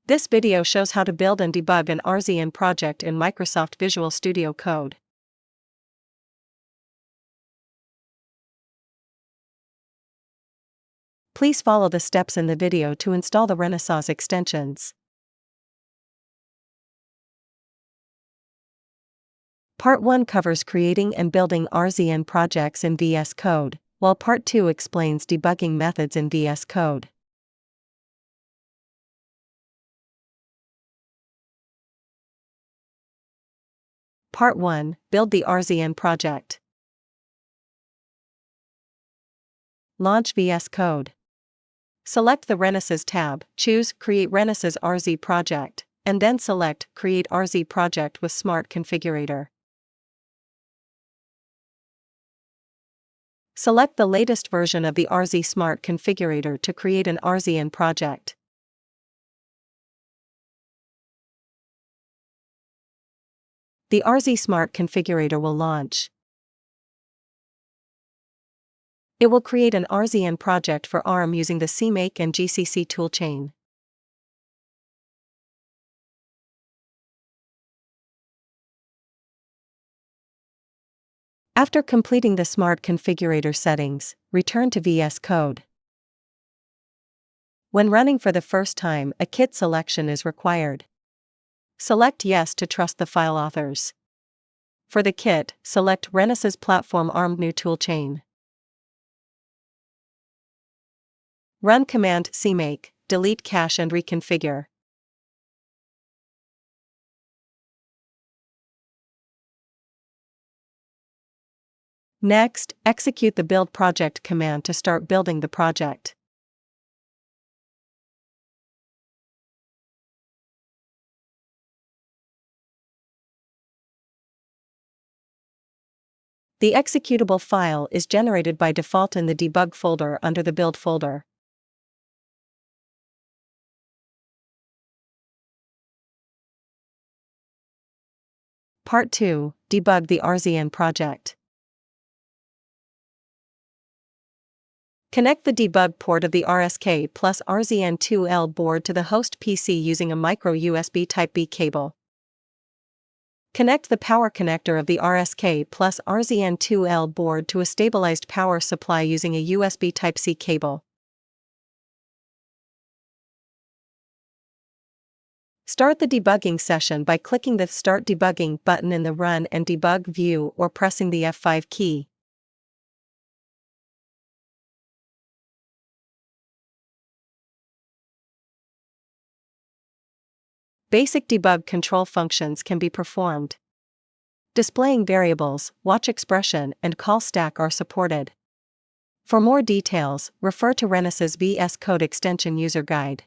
This video shows how to build and debug an RZN project in Microsoft Visual Studio Code. Please follow the steps in the video to install the Renesas extensions. Part 1 covers creating and building RZN projects in VS Code, while Part 2 explains debugging methods in VS Code. Part 1 – Build the RZN project. Launch VS Code. Select the Renesas tab, choose Create Renesas RZ Project, and then select Create RZ Project with Smart Configurator. Select the latest version of the RZ Smart Configurator to create an RZN project. The RZ Smart Configurator will launch. It will create an RZN project for ARM using the CMake and GCC toolchain. After completing the Smart Configurator settings, return to VS Code. When running for the first time, a kit selection is required. Select Yes to trust the file authors. For the kit, select Renesas Platform ARM New Toolchain. Run command CMake, delete cache and reconfigure. Next, execute the build project command to start building the project. The executable file is generated by default in the debug folder under the build folder. Part 2 – Debug the RZN project. Connect the debug port of the RSK plus RZN2L board to the host PC using a micro USB Type-B cable. Connect the power connector of the RSK plus RZN2L board to a stabilized power supply using a USB Type-C cable. Start the debugging session by clicking the Start Debugging button in the Run and Debug view or pressing the F5 key. Basic debug control functions can be performed. Displaying variables, watch expression, and call stack are supported. For more details, refer to Renesas VS Code Extension User Guide.